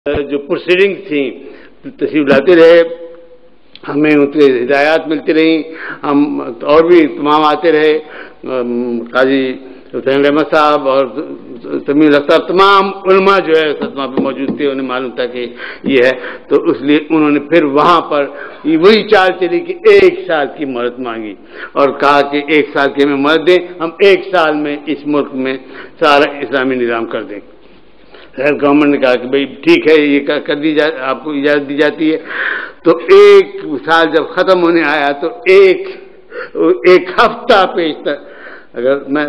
جو پروسیڈنگ تھیں تشریف لاتے رہے، ہمیں ان سے ہدایات ملتی رہیں، ہم اور بھی تمام آتے رہے، قاضی حسین احمد صاحب اور سمیع الحق صاحب، تمام علماء جو ہے وہاں پہ موجود تھے، انہیں معلوم تھا کہ یہ ہے، تو اس لیے انہوں نے پھر وہاں پر وہی چال چلی کہ 1 سال کی مہلت مانگی اور کہا کہ 1 سال کی ہمیں مہلت دیں، ہم 1 سال میں اس ملک میں سارا اسلامی نظام کر دیں۔ گورنمنٹ نے کہا کہ بھئی ٹھیک ہے، یہ کر دی جائے، آپ کو اجازت دی جاتی ہے۔ تو 1 سال جب ختم ہونے آیا تو ایک ہفتہ پیشتر، اگر میں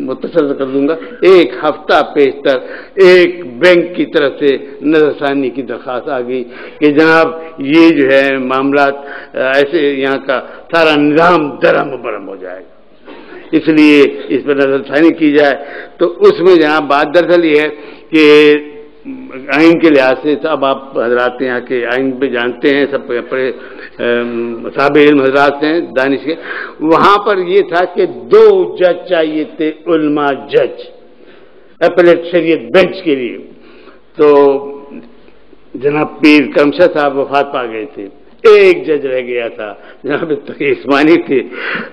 متصل کر دوں گا، 1 ہفتہ پیشتر ایک بینک کی طرف سے نظر ثانی کی درخواست آ گئی کہ جناب یہ جو ہے معاملات ایسے یہاں کا سارا نظام درہم برہم ہو جائے گا، اس لیے اس پر نظر ثانی کی جائے۔ تو اس میں جناب بات دراصل یہ ہے کہ آئین کے لحاظ سے سب آپ حضرات یہاں کے آئین پہ جانتے ہیں، سب بڑے صاحب علم حضرات ہیں دانش کے، وہاں پر یہ تھا کہ 2 جج چاہیے تھے، علماء جج اپلیٹ شریعت بینچ کے لیے۔ تو جناب پیر کرم شاہ صاحب وفات پا گئے تھے، 1 جج رہ گیا تھا، جناب تقی عثمانی تھے۔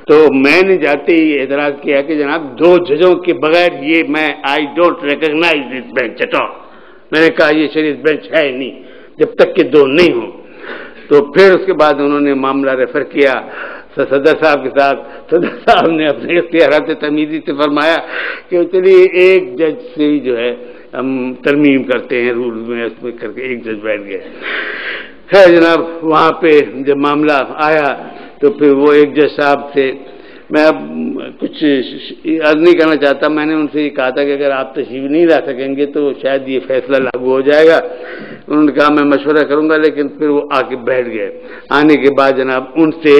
تو میں نے جاتے ہی اعتراض کیا کہ جناب 2 ججوں کے بغیر یہ میں I don't recognize this bench at all, میں نے کہا یہ شریعت بینچ ہے نہیں جب تک کہ 2 نہیں ہوں۔ تو پھر اس کے بعد انہوں نے معاملہ ریفر کیا صدر صاحب کے ساتھ، صدر صاحب نے اپنے اختیارات تمیزی سے فرمایا کہ چلیے 1 جج سے ہی جو ہے ہم ترمیم کرتے ہیں رول میں، اس میں کر کے 1 جج بیٹھ گئے۔ خیر جناب وہاں پہ جب معاملہ آیا تو پھر وہ 1 جج صاحب تھے، میں اب کچھ عرض نہیں کرنا چاہتا، میں نے ان سے یہ کہا تھا کہ اگر آپ تشریف نہیں لا سکیں گے تو شاید یہ فیصلہ لاگو ہو جائے گا۔ انہوں نے کہا میں مشورہ کروں گا، لیکن پھر وہ آ کے بیٹھ گئے۔ آنے کے بعد جناب ان سے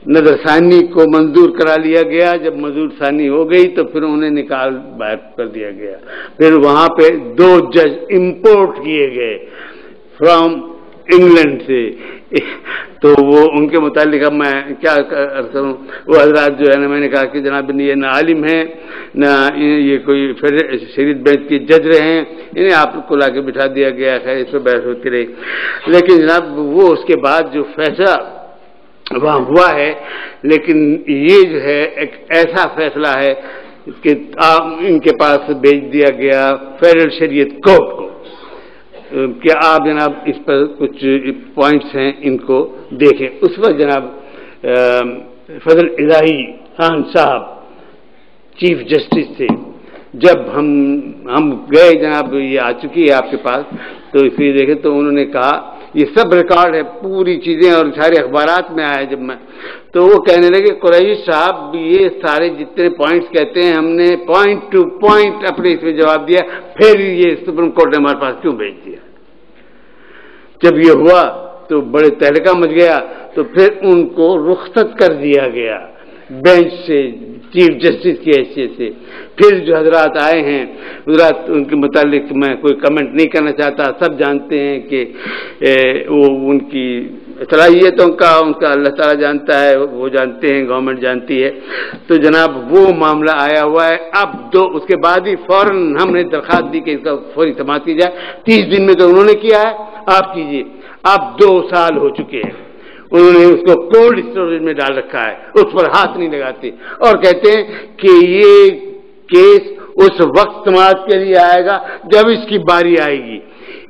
نظر ثانی کو منظور کرا لیا گیا، جب منظور ثانی ہو گئی تو پھر انہیں نکال باہر کر دیا گیا۔ پھر وہاں پہ 2 جج امپورٹ کیے گئے فرام انگلینڈ سے، تو وہ ان کے متعلق اب میں کیا عرض کروں، وہ حضرات جو ہے نا، میں نے کہا کہ جناب یہ نہ عالم ہیں نہ یہ کوئی شریعت بینچ کے جج رہے ہیں، انہیں آپ کو لا کے بٹھا دیا گیا۔ خیر اس پہ بحث ہوتی رہی، لیکن جناب وہ اس کے بعد جو فیصلہ وہاں ہوا ہے، لیکن یہ جو ہے ایک ایسا فیصلہ ہے کہ ان کے پاس بھیج دیا گیا فیڈرل شریعت کورٹ کو کہ آپ جناب اس پر کچھ پوائنٹس ہیں ان کو دیکھیں۔ اس وقت جناب فضل الہی خان صاحب چیف جسٹس تھے۔ جب ہم گئے جناب، یہ آ چکی ہے آپ کے پاس، تو اس لیے دیکھیں تو انہوں نے کہا یہ سب ریکارڈ ہے، پوری چیزیں اور سارے اخبارات میں آیا جب میں، تو وہ کہنے لگے قریشی صاحب یہ سارے جتنے پوائنٹس کہتے ہیں ہم نے پوائنٹ ٹو پوائنٹ اپنے اس میں جواب دیا، پھر یہ سپریم کورٹ نے ہمارے پاس کیوں بھیج دیا؟ جب یہ ہوا تو بڑے تہلکہ مچ گیا، تو پھر ان کو رخصت کر دیا گیا بینچ سے، چیف جسٹس کی حیثیت سے۔ پھر جو حضرات آئے ہیں، حضرات ان کے متعلق میں کوئی کمنٹ نہیں کرنا چاہتا، سب جانتے ہیں کہ وہ ان کی صلاحیتوں کا ان کا اللہ تعالیٰ جانتا ہے، وہ جانتے ہیں، گورنمنٹ جانتی ہے۔ تو جناب وہ معاملہ آیا ہوا ہے، اب اس کے بعد ہی فوراً ہم نے درخواست دی کہ اس کا فوری سماعت کی جائے۔ 30 دن میں تو انہوں نے کیا ہے، آپ کیجیے۔ اب 2 سال ہو چکے ہیں، انہوں نے اس کو کولڈ اسٹوریج میں ڈال رکھا ہے، اس پر ہاتھ نہیں لگاتے، اور کہتے ہیں کہ یہ کیس اس وقت سماعت کے لیے آئے گا جب اس کی باری آئے گی۔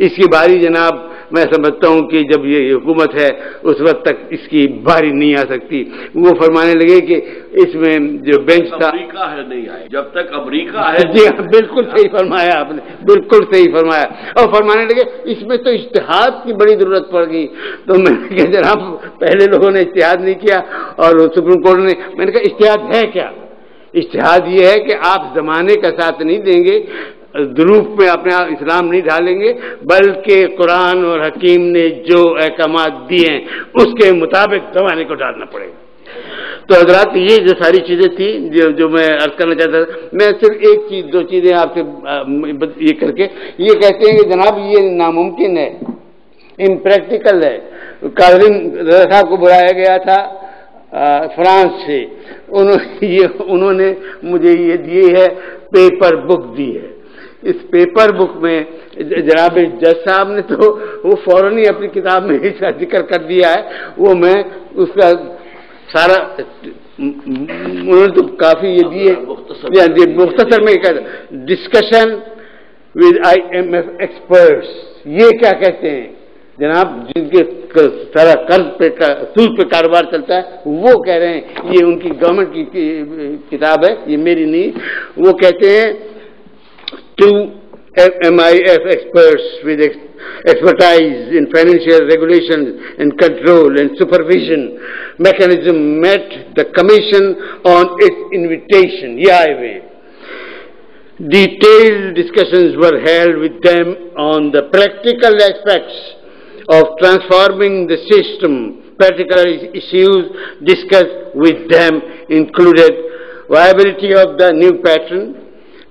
اس کی باری جناب میں سمجھتا ہوں کہ جب یہ حکومت ہے اس وقت تک اس کی باری نہیں آ سکتی۔ وہ فرمانے لگے کہ اس میں جو بینچ تھا امریکہ ہے نہیں آئے جب تک امریکہ ہے۔ جی بالکل صحیح فرمایا آپ نے، بالکل صحیح فرمایا۔ اور فرمانے لگے اس میں تو اجتہاد کی بڑی ضرورت پڑ گئی۔ تو میں نے کہا جناب پہلے لوگوں نے اجتہاد نہیں کیا اور سپریم کورٹ نے، میں نے کہا اجتہاد ہے کیا؟ اجتہاد یہ ہے کہ آپ زمانے کا ساتھ نہیں دیں گے، ظروف میں اپنے اسلام نہیں ڈالیں گے، بلکہ قرآن اور حکیم نے جو احکامات دیے ہیں اس کے مطابق زمانے کو ڈالنا پڑے گا۔ تو حضرات یہ جو ساری چیزیں تھیں جو میں عرض کرنا چاہتا تھا، میں صرف 2 چیزیں آپ سے یہ کر کے یہ کہتے ہیں کہ جناب یہ ناممکن ہے، امپریکٹیکل ہے۔ کاظم رضا صاحب کو بلایا گیا تھا فرانس سے، انہوں نے مجھے یہ دی ہے، پیپر بک دی ہے، اس پیپر بک میں جناب جج صاحب نے تو وہ فوراً ہی اپنی کتاب میں اس کا ذکر کر دیا ہے. وہ میں اس کا سارا انہوں نے تو کافی یہ دیے مختصر میں ڈسکشن ود IMF ایکسپرٹس. یہ کیا کہتے ہیں جناب جن کے سارا قرض پہ سود پہ کاروبار چلتا ہے وہ کہہ رہے ہیں, یہ ان کی گورنمنٹ کی کتاب ہے, یہ میری نہیں. وہ کہتے ہیں to MIF experts with expertise in financial regulation and control and supervision mechanism met the commission on its invitation. Detailed discussions were held with them on the practical aspects of transforming the system. Particular issues discussed with them included viability of the new pattern,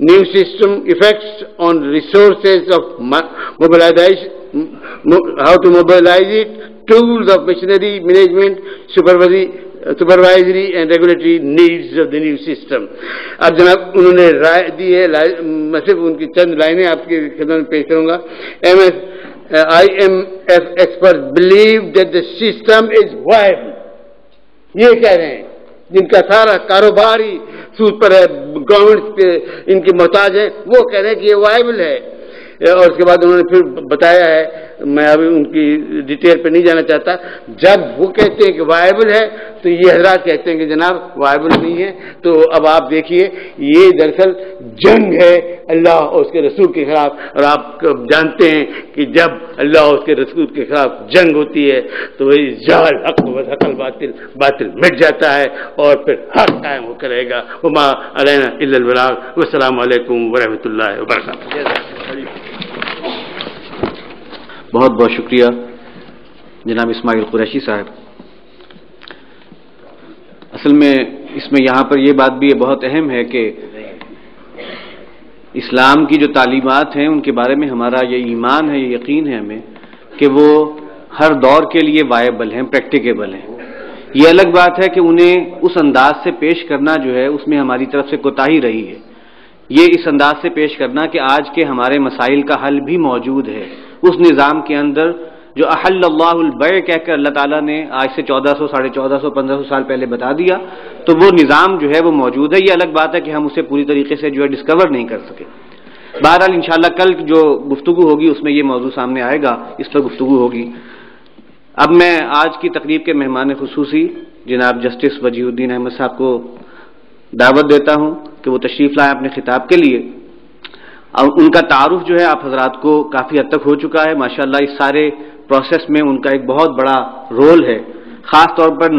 new system, effects on resources of mobilization, how to mobilize it, tools of machinery management, supervisory and regulatory needs of the new system. اب جناب انہوں نے رائے دی ہے, میں صرف ان کی چند لائنیں آپ کی خدمت میں پیش کروں گا. IMF experts believe that the system is viable. یہ کہہ رہے ہیں جن کا سارا کاروبار ہی سود پر ہے, گورنمنٹ پہ ان کی محتاج ہے, وہ کہہ رہے ہیں کہ یہ وائبل ہے. اور اس کے بعد انہوں نے پھر بتایا ہے, میں ابھی ان کی ڈیٹیل پہ نہیں جانا چاہتا, جب وہ کہتے ہیں کہ وائبل ہے تو یہ حضرات کہتے ہیں کہ جناب وائبل نہیں ہے. تو اب آپ دیکھیے یہ دراصل جنگ ہے اللہ اور اس کے رسول کے خلاف, اور آپ جانتے ہیں کہ جب اللہ اور اس کے رسول کے خلاف جنگ ہوتی ہے تو وہی جال حق و حقل باطل مٹ جاتا ہے اور پھر حق قائم ہو کر رہے گا. وما علینا الا البلاغ. والسلام علیکم ورحمۃ اللہ وبرکاتہ. بہت بہت شکریہ جناب اسماعیل قریشی صاحب. اصل میں اس میں یہاں پر یہ بات بھی بہت اہم ہے کہ اسلام کی جو تعلیمات ہیں ان کے بارے میں ہمارا یہ ایمان ہے, یہ یقین ہے ہمیں کہ وہ ہر دور کے لیے وائبل ہیں, پریکٹیکیبل ہیں. یہ الگ بات ہے کہ انہیں اس انداز سے پیش کرنا جو ہے اس میں ہماری طرف سے کوتاہی رہی ہے. یہ اس انداز سے پیش کرنا کہ آج کے ہمارے مسائل کا حل بھی موجود ہے اس نظام کے اندر جو احل اللہ البیع کہہ کر اللہ تعالیٰ نے آج سے 1400, 1450, 1500 سال پہلے بتا دیا, تو وہ نظام جو ہے وہ موجود ہے. یہ الگ بات ہے کہ ہم اسے پوری طریقے سے جو ہے ڈسکور نہیں کر سکے. بہرحال انشاءاللہ کل جو گفتگو ہوگی اس میں یہ موضوع سامنے آئے گا, اس پر گفتگو ہوگی. اب میں آج کی تقریب کے مہمان خصوصی جناب جسٹس وجیہ الدین احمد صاحب کو دعوت دیتا ہوں کہ وہ تشریف لائیں اپنے خطاب کے لیے. اور ان کا تعارف جو ہے آپ حضرات کو کافی حد تک ہو چکا ہے. ماشاءاللہ اس سارے پروسیس میں ان کا ایک بہت بڑا رول ہے, خاص طور پر